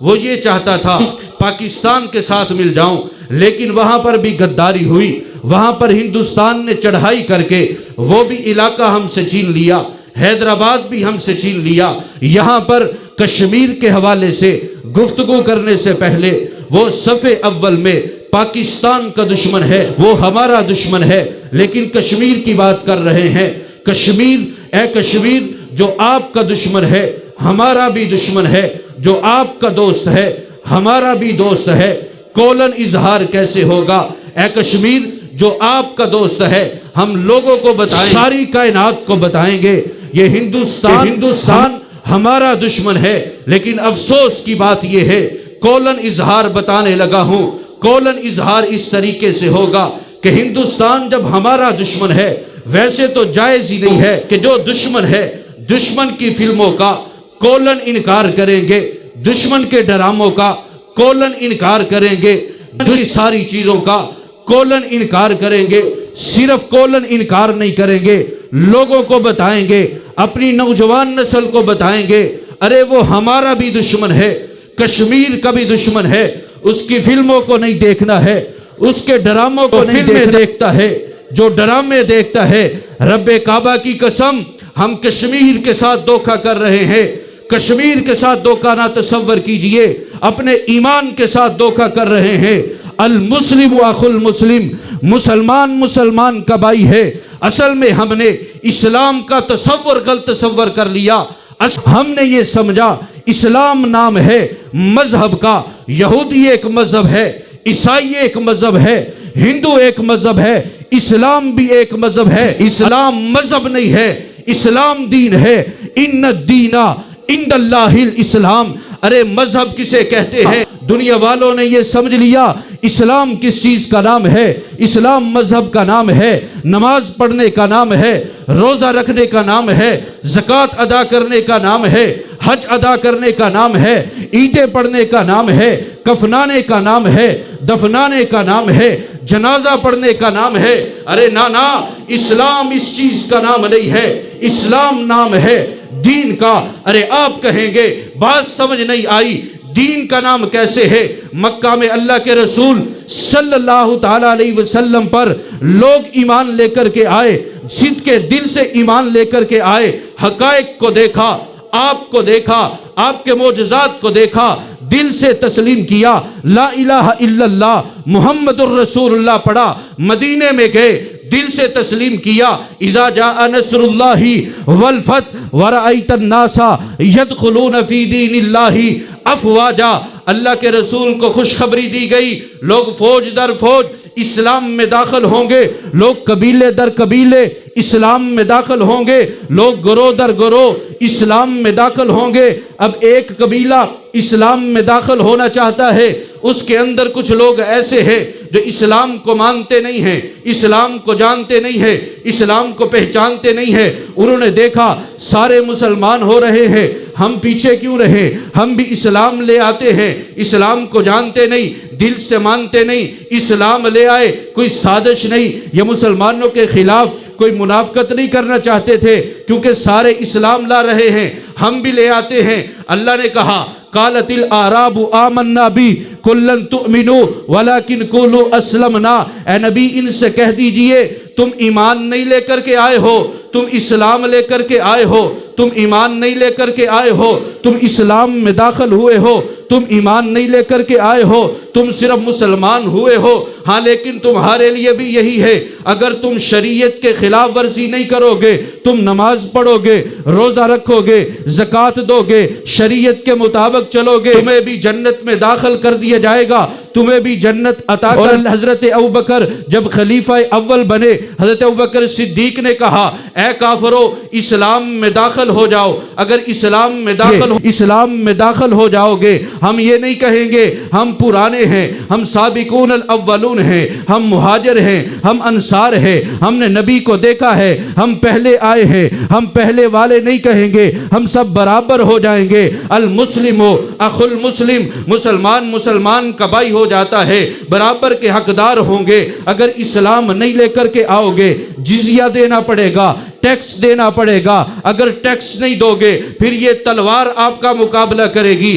وہ یہ چاہتا تھا پاکستان کے ساتھ مل جاؤں، لیکن وہاں پر بھی غداری ہوئی، وہاں پر ہندوستان نے چڑھائی کر کے وہ بھی علاقہ ہم سے چھین لیا، حیدرآباد بھی ہم سے چھین لیا۔ یہاں پر کشمیر کے حوالے سے گفتگو کرنے سے پہلے وہ صفحے اول میں پاکستان کا دشمن ہے، وہ ہمارا دشمن ہے، لیکن کشمیر کی بات کر رہے ہیں۔ کشمیر، اے کشمیر جو آپ کا دشمن ہے ہمارا بھی دشمن ہے، جو آپ کا دوست ہے ہمارا بھی دوست ہے، کولن اظہار کیسے ہوگا؟ اے کشمیر جو آپ کا دوست ہے ہم لوگوں کو بتائیں، ساری کائنات کو بتائیں گے یہ ہندوستان ہمارا دشمن ہے، لیکن افسوس کی بات یہ ہے کولن اظہار بتانے لگا ہوں۔ کولن اظہار اس طریقے سے ہوگا کہ ہندوستان جب ہمارا دشمن ہے، ویسے تو جائز ہی نہیں ہے کہ جو دشمن ہے دشمن کی فلموں کا کولن انکار کریں گے، دشمن کے ڈراموں کا کولن انکار کریں گے، ساری چیزوں کا کولن انکار کریں گے۔ صرف کولن انکار نہیں کریں گے، لوگوں کو بتائیں گے، اپنی نوجوان نسل کو بتائیں گے، ارے وہ ہمارا بھی دشمن ہے، کشمیر کا بھی دشمن ہے، اس کی فلموں کو نہیں دیکھنا ہے، اس کے ڈراموں کو نہیں دیکھتا ہے، جو ڈرامے دیکھتا ہے۔ رب کعبہ کی قسم ہم کشمیر کے ساتھ دھوکہ کر رہے ہیں، کشمیر کے ساتھ دھوکہ نہ تصور کیجئے، اپنے ایمان کے ساتھ دھوکہ کر رہے ہیں۔ المسلم اخو المسلم، مسلمان کا بھائی ہے۔ اصل میں ہم نے اسلام کا تصور غلط تصور کر لیا، ہم نے یہ سمجھا اسلام نام ہے مذہب کا، یہودی ایک مذہب ہے، عیسائی ایک مذہب ہے، ہندو ایک مذہب ہے، اسلام بھی ایک مذہب ہے۔ اسلام مذہب نہیں ہے، اسلام دین ہے۔ ان الدین عند اللہ الاسلام۔ ارے مذہب کسے کہتے ہیں؟ دنیا والوں نے یہ سمجھ لیا اسلام کس چیز کا نام ہے؟ اسلام مذہب کا نام ہے، نماز پڑھنے کا نام ہے، روزہ رکھنے کا نام ہے، زکوٰۃ ادا کرنے کا نام ہے، حج ادا کرنے کا نام ہے، عیدیں پڑھنے کا نام ہے، کفنانے کا نام ہے، دفنانے کا نام ہے، جنازہ پڑھنے کا نام ہے۔ ارے نا، اسلام اس چیز کا نام نہیں ہے، اسلام نام ہے دین کا۔ ارے آپ کہیں گے بات سمجھ نہیں آئی، دین کا نام کیسے ہے؟ مکہ میں اللہ کے رسول صلی اللہ تعالیٰ علیہ وسلم پر لوگ ایمان لے کر کے آئے، صدق کے دل سے ایمان لے کر کے آئے، حقائق کو دیکھا، آپ کو دیکھا، آپ کے معجزات کو دیکھا، دل سے تسلیم کیا، لا الہ الا اللہ محمد الرسول اللہ پڑھا، مدینے میں گئے، دل سے تسلیم کیا۔ اذا جاء نصر اللہ والفتح ورأیت الناس یدخلون فی دین اللہ افواجا۔ اللہ کے رسول کو خوشخبری دی گئی، لوگ فوج در فوج اسلام میں داخل ہوں گے، لوگ قبیلے در قبیلے اسلام میں داخل ہوں گے، لوگ گروہ در گروہ اسلام میں داخل ہوں گے۔ اب ایک قبیلہ اسلام میں داخل ہونا چاہتا ہے، اس کے اندر کچھ لوگ ایسے ہیں جو اسلام کو مانتے نہیں ہیں، اسلام کو جانتے نہیں ہیں، اسلام کو پہچانتے نہیں ہیں۔ انہوں نے دیکھا سارے مسلمان ہو رہے ہیں، ہم پیچھے کیوں رہے؟ ہم بھی اسلام لے آتے ہیں، اسلام کو جانتے نہیں، دل سے مانتے نہیں، اسلام لے آئے۔ کوئی سازش نہیں، یہ مسلمانوں کے خلاف کوئی منافقت نہیں کرنا چاہتے تھے، کیونکہ سارے اسلام لا رہے ہیں، ہم بھی لے آتے ہیں۔ اللہ نے کہا قالت الاعراب آمنا بی قل لن تؤمنوا ولکن قولوا اسلمنا۔ اے نبی ان سے کہہ دیجئے تم ایمان نہیں لے کر کے آئے ہو، تم اسلام لے کر کے آئے ہو، تم ایمان نہیں لے کر کے آئے ہو، تم اسلام میں داخل ہوئے ہو، تم ایمان نہیں لے کر کے آئے ہو، تم صرف مسلمان ہوئے ہو۔ ہاں لیکن تمہارے لیے بھی یہی ہے، اگر تم شریعت کے خلاف ورزی نہیں کرو گے، تم نماز پڑھو گے، روزہ رکھو گے، زکوٰۃ دو گے، شریعت کے مطابق چلو گے، تمہیں بھی جنت میں داخل کر دیا جائے گا، تمہیں بھی جنت عطا کر۔ حضرت ابوبکر جب خلیفہ اول بنے، حضرت ابوبکر صدیق نے کہا اے کافرو اسلام میں داخل ہو جاؤ، اگر اسلام میں داخل ہو جاؤ گے، ہم یہ نہیں کہیں گے ہم پرانے ہیں، ہم سابقون الاولون ہیں، ہم مہاجر ہیں، ہم انصار ہیں، ہم نے نبی کو دیکھا ہے، ہم پہلے آئے ہیں، ہم پہلے والے نہیں کہیں گے، ہم سب برابر ہو جائیں گے۔ المسلم اخو المسلم، مسلمان کا بھائی ہو جاتا ہے، برابر کے حقدار ہوں گے۔ اگر اسلام نہیں لے کر کے آؤ گے جزیہ دینا پڑے گا، ٹیکس دینا پڑے گا، اگر ٹیکس نہیں دو گے پھر یہ تلوار آپ کا مقابلہ کرے گی۔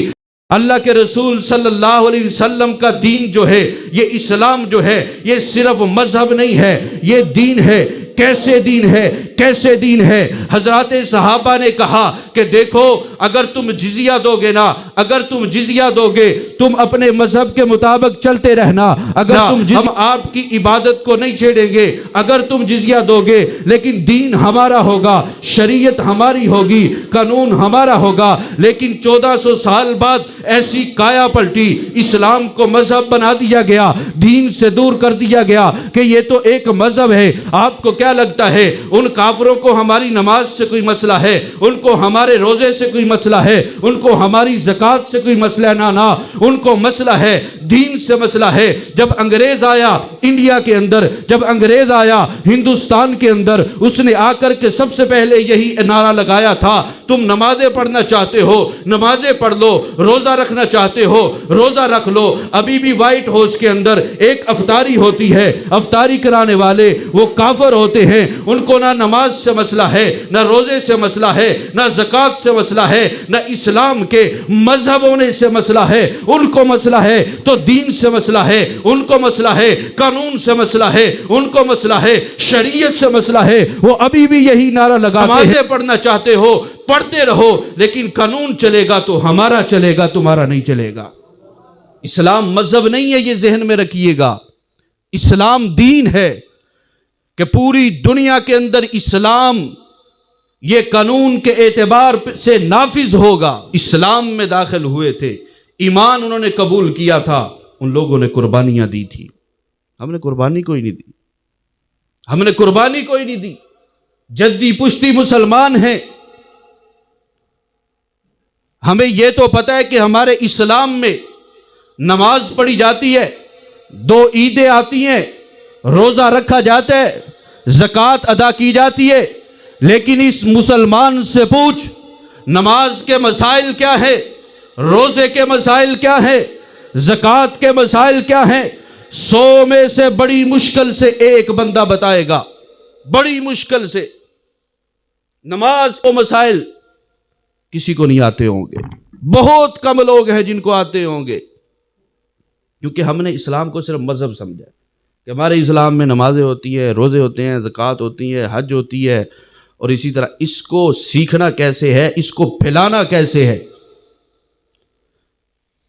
اللہ کے رسول صلی اللہ علیہ وسلم کا دین جو ہے، یہ اسلام جو ہے، یہ صرف مذہب نہیں ہے، یہ دین ہے۔ کیسے دین ہے؟ کیسے دین ہے؟ حضرات صحابہ نے کہا کہ دیکھو، اگر تم جزیہ دو گے نا، اگر تم جزیہ دو گے، تم اپنے مذہب کے مطابق چلتے رہنا، اگر ہم آپ کی عبادت کو نہیں چھیڑیں گے، اگر تم جزیہ دو گے، لیکن دین ہمارا ہوگا، شریعت ہماری ہوگی، قانون ہمارا ہوگا۔ لیکن 1400 سال بعد ایسی کایا پلٹی، اسلام کو مذہب بنا دیا گیا، دین سے دور کر دیا گیا کہ یہ تو ایک مذہب ہے۔ آپ کو کیا لگتا ہے ان کافروں کو ہماری نماز سے کوئی مسئلہ ہے؟ ان کو ہمارے روزے سے کوئی مسئلہ ہے؟ ان کو ہماری زکوٰۃ سے کوئی مسئلہ نہ ان کو مسئلہ ہے دین سے مسئلہ ہے۔ جب انگریز آیا انڈیا کے اندر، جب انگریز آیا ہندوستان کے اندر، اس نے آ کر کے سب سے پہلے یہی نعرہ لگایا تھا، تم نمازیں پڑھنا چاہتے ہو نمازیں پڑھ لو، روزہ رکھنا چاہتے ہو روزہ رکھ لو۔ ابھی بھی وائٹ ہاؤس کے اندر ایک افطاری ہوتی ہے، افطاری کرانے والے وہ کافر ہوتے ہیں، ان کو نہ نماز سے مسئلہ ہے، نہ روزے سے مسئلہ ہے، نہ زکوٰۃ سے مسئلہ ہے، نہ اسلام کے مذہب ہونے سے مسئلہ ہے۔ ان کو مسئلہ ہے تو دین سے مسئلہ ہے، ان کو مسئلہ ہے قانون سے مسئلہ ہے، ان کو مسئلہ ہے شریعت سے مسئلہ ہے۔ وہ ابھی بھی یہی نعرہ لگاتے ہیں، نمازیں پڑھنا چاہتے ہو پڑھتے رہو، لیکن قانون چلے گا تو ہمارا چلے گا، تمہارا نہیں چلے گا۔ اسلام مذہب نہیں ہے، یہ ذہن میں رکھیے گا۔ اسلام دین ہے کہ پوری دنیا کے اندر اسلام یہ قانون کے اعتبار سے نافذ ہوگا۔ اسلام میں داخل ہوئے تھے، ایمان انہوں نے قبول کیا تھا، ان لوگوں نے قربانیاں دی تھی۔ ہم نے قربانی کوئی نہیں دی، ہم نے قربانی کوئی نہیں دی۔ جدی پشتی مسلمان ہیں، ہمیں یہ تو پتہ ہے کہ ہمارے اسلام میں نماز پڑھی جاتی ہے، 2 عیدیں آتی ہیں، روزہ رکھا جاتا ہے، زکوٰۃ ادا کی جاتی ہے، لیکن اس مسلمان سے پوچھ نماز کے مسائل کیا ہے، روزے کے مسائل کیا ہے، زکوٰۃ کے مسائل کیا ہیں؟ 100 میں سے بڑی مشکل سے ایک بندہ بتائے گا، بڑی مشکل سے۔ نماز کو مسائل کسی کو نہیں آتے ہوں گے، بہت کم لوگ ہیں جن کو آتے ہوں گے، کیونکہ ہم نے اسلام کو صرف مذہب سمجھا کہ ہمارے اسلام میں نمازیں ہوتی ہیں، روزے ہوتے ہیں، زکوٰۃ ہوتی ہے، حج ہوتی ہے، اور اسی طرح اس کو سیکھنا کیسے ہے، اس کو پھیلانا کیسے ہے۔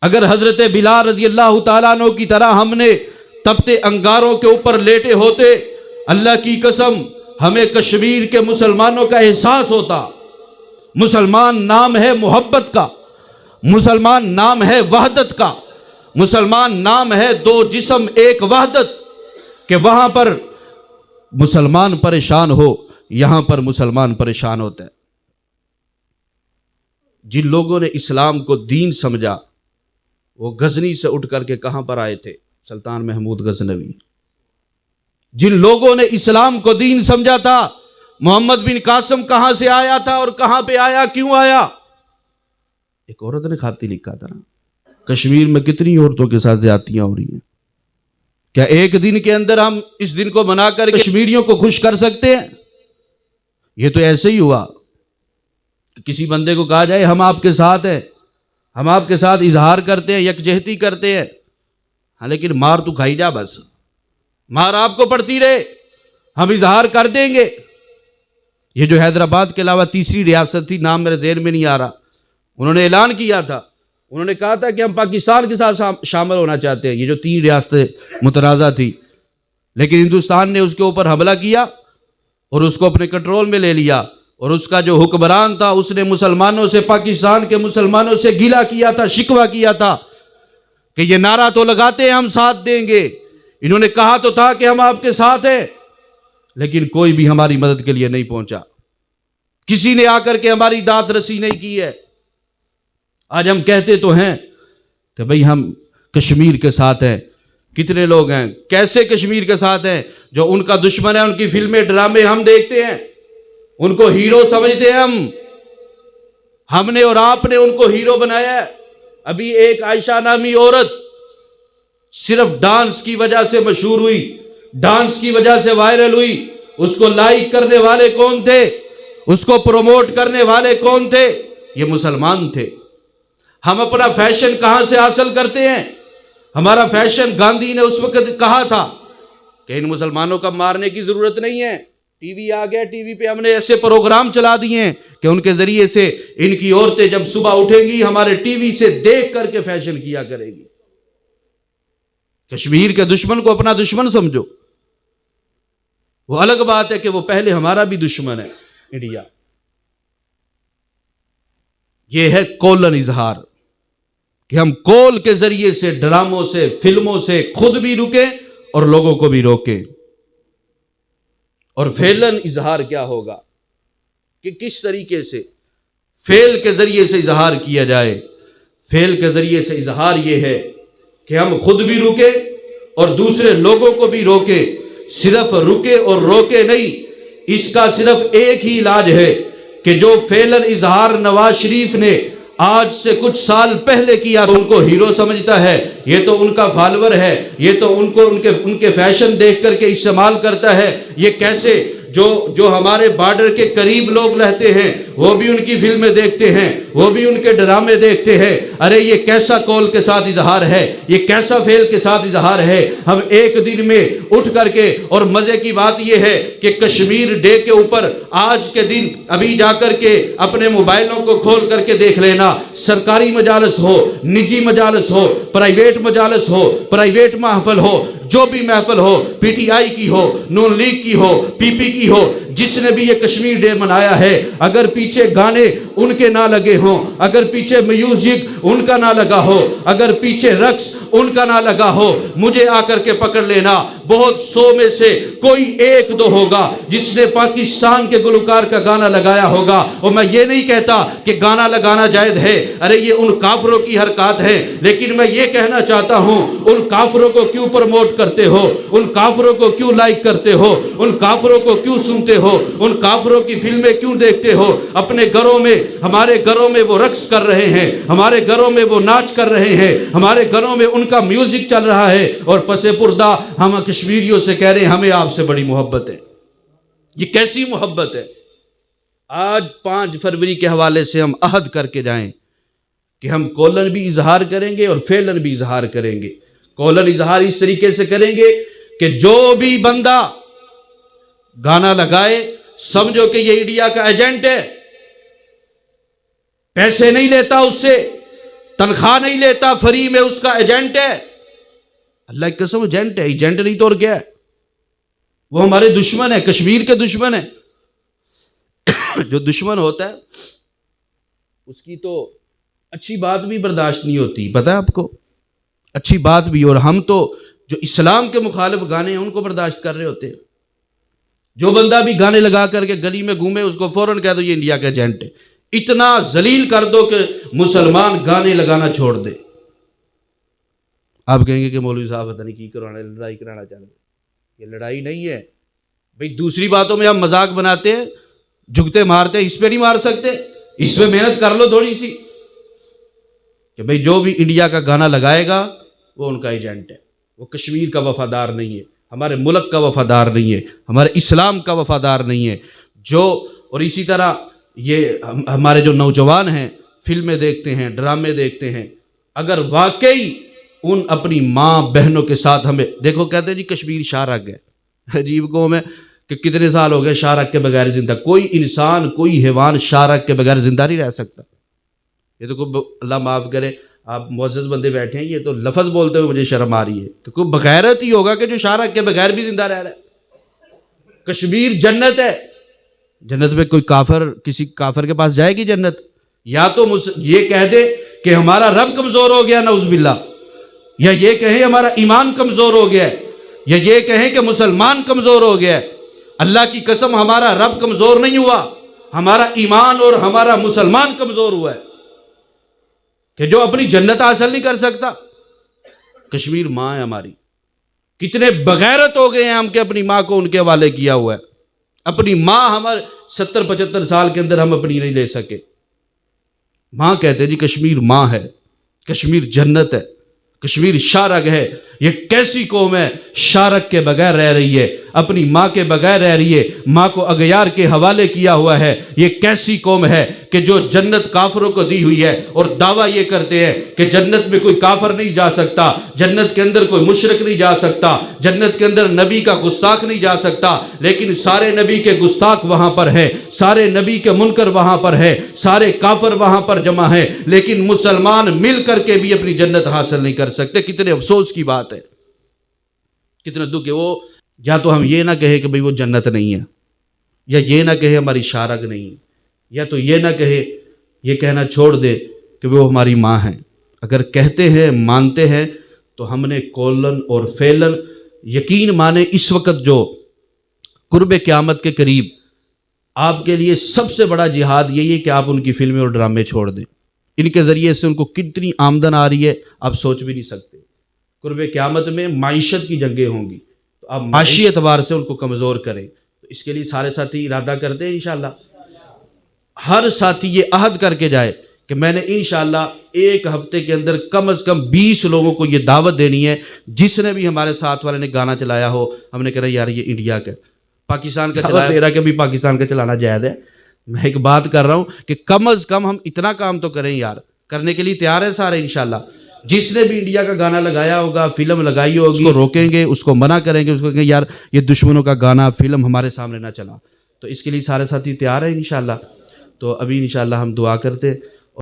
اگر حضرت بلال رضی اللہ تعالیٰ عنہ کی طرح ہم نے تپتے انگاروں کے اوپر لیٹے ہوتے، اللہ کی قسم ہمیں کشمیر کے مسلمانوں کا احساس ہوتا۔ مسلمان نام ہے محبت کا، مسلمان نام ہے وحدت کا، مسلمان نام ہے 2 جسم ایک وحدت، کہ وہاں پر مسلمان پریشان ہو، یہاں پر مسلمان پریشان ہوتا ہے۔ جن لوگوں نے اسلام کو دین سمجھا وہ غزنی سے اٹھ کر کے کہاں پر آئے تھے؟ سلطان محمود غزنوی۔ جن لوگوں نے اسلام کو دین سمجھا تھا، محمد بن قاسم کہاں سے آیا تھا اور کہاں پہ آیا، کیوں آیا؟ ایک عورت نے خاطی لکھا تھا نا، کشمیر میں کتنی عورتوں کے ساتھ زیادتیاں ہو رہی ہیں، کیا ایک دن کے اندر ہم اس دن کو منا کر کشمیریوں کو خوش کر سکتے ہیں؟ یہ تو ایسے ہی ہوا، کسی بندے کو کہا جائے ہم آپ کے ساتھ ہیں، ہم آپ کے ساتھ اظہار کرتے ہیں، یکجہتی کرتے ہیں، ہاں لیکن مار تو کھائی جا، بس مار آپ کو پڑتی رہے، ہم اظہار کر دیں گے۔ یہ جو حیدرآباد کے علاوہ تیسری ریاست تھی، نام میرے ذہن میں نہیں آ رہا، انہوں نے اعلان کیا تھا، انہوں نے کہا تھا کہ ہم پاکستان کے ساتھ شامل ہونا چاہتے ہیں۔ یہ جو 3 ریاستیں متنازع تھی، لیکن ہندوستان نے اس کے اوپر حملہ کیا اور اس کو اپنے کنٹرول میں لے لیا، اور اس کا جو حکمران تھا اس نے مسلمانوں سے، پاکستان کے مسلمانوں سے گیلا کیا تھا، شکوہ کیا تھا کہ یہ نعرہ تو لگاتے ہیں ہم ساتھ دیں گے، انہوں نے کہا تو تھا کہ ہم آپ کے ساتھ ہیں، لیکن کوئی بھی ہماری مدد کے لیے نہیں پہنچا، کسی نے آ کر کے ہماری داد رسی نہیں کی ہے۔ آج ہم کہتے تو ہیں کہ بھئی ہم کشمیر کے ساتھ ہیں، کتنے لوگ ہیں کیسے کشمیر کے ساتھ ہیں؟ جو ان کا دشمن ہے ان کی فلمیں ڈرامے ہم دیکھتے ہیں، ان کو ہیرو سمجھتے ہیں ہم نے اور آپ نے ان کو ہیرو بنایا ہے۔ ابھی ایک عائشہ نامی عورت صرف ڈانس کی وجہ سے مشہور ہوئی، ڈانس کی وجہ سے وائرل ہوئی، اس کو لائک کرنے والے کون تھے؟ اس کو پروموٹ کرنے والے کون تھے؟ یہ مسلمان تھے۔ ہم اپنا فیشن کہاں سے حاصل کرتے ہیں؟ ہمارا فیشن گاندھی نے اس وقت کہا تھا کہ ان مسلمانوں کا مارنے کی ضرورت نہیں ہے، ٹی وی آ گیا، ٹی وی پہ ہم نے ایسے پروگرام چلا دیے ہیں کہ ان کے ذریعے سے ان کی عورتیں جب صبح اٹھیں گی ہمارے ٹی وی سے دیکھ کر کے فیشن کیا کرے گی۔ کشمیر کے دشمن کو اپنا دشمن سمجھو، وہ الگ بات ہے کہ وہ پہلے ہمارا بھی دشمن ہے انڈیا۔ یہ ہے کولن اظہار کہ ہم کول کے ذریعے سے، ڈراموں سے، فلموں سے خود بھی رکیں اور لوگوں کو بھی روکیں۔ اور فعلن اظہار کیا ہوگا کہ کس طریقے سے فعل کے ذریعے سے اظہار کیا جائے۔ فعل کے ذریعے سے اظہار یہ ہے کہ ہم خود بھی رکیں اور دوسرے لوگوں کو بھی روکیں۔ صرف رکے اور روکے نہیں، اس کا صرف ایک ہی علاج ہے کہ جو فعلن اظہار نواز شریف نے آج سے کچھ سال پہلے کیا تو ان کو ہیرو سمجھتا ہے، یہ تو ان کا فالوور ہے، یہ تو ان کے فیشن دیکھ کر کے استعمال کرتا ہے۔ یہ کیسے جو ہمارے بارڈر کے قریب لوگ رہتے ہیں وہ بھی ان کی فلمیں دیکھتے ہیں، وہ بھی ان کے ڈرامے دیکھتے ہیں۔ ارے یہ کیسا قول کے ساتھ اظہار ہے، یہ کیسا فعل کے ساتھ اظہار ہے۔ ہم ایک دن میں اٹھ کر کے، اور مزے کی بات یہ ہے کہ کشمیر ڈے کے اوپر آج کے دن ابھی جا کر کے اپنے موبائلوں کو کھول کر کے دیکھ لینا، سرکاری مجالس ہو، نجی مجالس ہو، پرائیویٹ مجالس ہو، پرائیویٹ محفل ہو، جو بھی محفل ہو، پی ٹی آئی کی ہو، نون لیگ کی ہو، پی پی کی ہو، جس نے بھی یہ کشمیر ڈے منایا ہے، اگر پیچھے گانے ان کے نہ لگے ہوں، اگر پیچھے میوزک ان کا نہ لگا ہو، اگر پیچھے رقص ان کا نہ لگا ہو، مجھے آ کر کے پکڑ لینا، بہت 100 میں سے کوئی ایک دو ہوگا جس نے پاکستان کے گلوکار کا گانا لگایا ہوگا۔ اور میں یہ نہیں کہتا کہ گانا لگانا جائز ہے، ارے یہ ان کافروں کی حرکات ہے، لیکن میں یہ کہنا چاہتا ہوں ان کافروں کو کیوں پروموٹ کرتے ہو، ان کافروں کو کیوں لائک کرتے ہو، ان کافروں کو کیوں سنتے ہو، ان کافروں کی فلمیں کیوں دیکھتے ہو؟ اپنے گھروں میں، ہمارے گھروں میں وہ رقص کر رہے ہیں، ہمارے گھروں میں وہ ناچ کر رہے ہیں، ہمارے گھروں میں ان کا میوزک چل رہا ہے، اور پس پردہ ہم کشمیریوں سے کہہ رہے ہیں ہمیں آپ سے بڑی محبت ہے۔ یہ کیسی محبت ہے؟ آج 5 فروری کے حوالے سے ہم عہد کر کے جائیں کہ ہم کولن بھی اظہار کریں گے اور فعلن بھی اظہار کریں گے۔ کولن اظہار اس طریقے سے کریں گے کہ جو بھی بندہ گانا لگائے سمجھو کہ یہ انڈیا کا ایجنٹ ہے، پیسے نہیں لیتا اس سے، تنخواہ نہیں لیتا، فری میں اس کا ایجنٹ ہے۔ اللہ کی قسم ایجنٹ ہے، ایجنٹ نہیں تو اور کیا ہے؟ وہ ہمارے دشمن ہے، کشمیر کے دشمن ہے۔ جو دشمن ہوتا ہے اس کی تو اچھی بات بھی برداشت نہیں ہوتی، پتہ ہے آپ کو، اچھی بات بھی۔ اور ہم تو جو اسلام کے مخالف گانے ہیں ان کو برداشت کر رہے ہوتے ہیں۔ جو بندہ بھی گانے لگا کر کے گلی میں گھومے اس کو فوراً کہہ دو یہ انڈیا کا ایجنٹ ہے۔ اتنا ذلیل کر دو کہ مسلمان گانے لگانا چھوڑ دے۔ آپ کہیں گے کہ مولوی صاحب پتہ نہیں کی کرانا، لڑائی کرانا چاہ رہے۔ یہ لڑائی نہیں ہے بھئی، دوسری باتوں میں ہم مذاق بناتے ہیں، جھکتے مارتے ہیں، اس پہ نہیں مار سکتے؟ اس پہ محنت کر لو تھوڑی سی کہ بھئی جو بھی انڈیا کا گانا لگائے گا وہ ان کا ایجنٹ ہے، وہ کشمیر کا وفادار نہیں ہے، ہمارے ملک کا وفادار نہیں ہے، ہمارے اسلام کا وفادار نہیں ہے۔ اور اسی طرح یہ ہمارے جو نوجوان ہیں فلمیں دیکھتے ہیں، ڈرامے دیکھتے ہیں، اگر واقعی ان اپنی ماں بہنوں کے ساتھ ہمیں دیکھو، کہتے ہیں جی کشمیر شارک ہے، عجیب قوم ہے کہ کتنے سال ہو گئے شارک کے بغیر زندہ۔ کوئی انسان، کوئی حیوان شارک کے بغیر زندہ نہیں رہ سکتا۔ یہ تو اللہ معاف کرے، آپ معزز بندے بیٹھے ہیں، یہ تو لفظ بولتے ہوئے مجھے شرم آ رہی ہے کہ کوئی بغیرت ہی ہوگا کہ جو شارک کے بغیر بھی زندہ رہ رہا ہے۔ کشمیر جنت ہے، جنت میں کوئی کافر، کسی کافر کے پاس جائے گی جنت؟ یا تو یہ کہہ دے کہ ہمارا رب کمزور ہو گیا نعوذ باللہ، یا یہ کہیں ہمارا ایمان کمزور ہو گیا ہے، یا یہ کہیں کہ مسلمان کمزور ہو گیا ہے۔ اللہ کی قسم ہمارا رب کمزور نہیں ہوا، ہمارا ایمان اور ہمارا مسلمان کمزور ہوا ہے کہ جو اپنی جنت حاصل نہیں کر سکتا۔ کشمیر ماں ہے ہماری، کتنے بغیرت ہو گئے ہیں ہم کہ اپنی ماں کو ان کے حوالے کیا ہوا ہے۔ اپنی ماں ہمارے 70-75 سال کے اندر ہم اپنی نہیں لے سکے۔ ماں کہتے ہیں جی کشمیر ماں ہے، کشمیر جنت ہے، کشمیر شارگ ہے، یہ کیسی قوم ہے شارگ کے بغیر رہ رہی ہے، اپنی ماں کے بغیر رہ رہی ہے، ماں کو اغیار کے حوالے کیا ہوا ہے۔ یہ کیسی قوم ہے کہ جو جنت کافروں کو دی ہوئی ہے اور دعویٰ یہ کرتے ہیں کہ جنت میں کوئی کافر نہیں جا سکتا، جنت کے اندر کوئی مشرک نہیں جا سکتا، جنت کے اندر نبی کا گستاخ نہیں جا سکتا، لیکن سارے نبی کے گستاخ وہاں پر ہے، سارے نبی کے منکر وہاں پر ہے، سارے کافر وہاں پر جمع ہے، لیکن مسلمان مل کر کے بھی اپنی جنت حاصل نہیں کر سکتے۔ کتنے افسوس کی بات ہے، کتنا دکھ ہے۔ وہ یا تو ہم یہ نہ کہیں کہ بھئی وہ جنت نہیں ہے، یا یہ نہ کہیں ہماری شارگ نہیں ہے، یا تو یہ نہ کہے، یہ کہنا چھوڑ دے کہ وہ ہماری ماں ہیں۔ اگر کہتے ہیں، مانتے ہیں، تو ہم نے کولن اور فیلن یقین مانے اس وقت جو قرب قیامت کے قریب آپ کے لیے سب سے بڑا جہاد یہی ہے کہ آپ ان کی فلمیں اور ڈرامے چھوڑ دیں۔ ان کے ذریعے سے ان کو کتنی آمدن آ رہی ہے آپ سوچ بھی نہیں سکتے۔ قرب قیامت میں معیشت کی جنگیں ہوں گی، تو آپ معاشی اعتبار سے ان کو کمزور کریں۔ تو اس کے لیے سارے ساتھی ارادہ کرتے ہیں انشاءاللہ، ہر ساتھی یہ عہد کر کے جائے کہ میں نے انشاءاللہ ایک ہفتے کے اندر کم از کم 20 لوگوں کو یہ دعوت دینی ہے، جس نے بھی ہمارے ساتھ والے نے گانا چلایا ہو، ہم نے کہا یار یہ انڈیا کا، پاکستان کا چلایا، میرا کہ بھی پاکستان کا چلانا جائز ہے۔ میں ایک بات کر رہا ہوں کہ کم از کم ہم اتنا کام تو کریں یار، کرنے کے لیے تیار ہیں سارے انشاءاللہ۔ جس نے بھی انڈیا کا گانا لگایا ہوگا، فلم لگائی ہوگی، اس کو روکیں گے، اس کو منع کریں گے، اس کو کہیں گے یار یہ دشمنوں کا گانا فلم ہمارے سامنے نہ چلا۔ تو اس کے لیے سارے ساتھی تیار ہیں انشاءاللہ۔ تو ابھی انشاءاللہ ہم دعا کرتے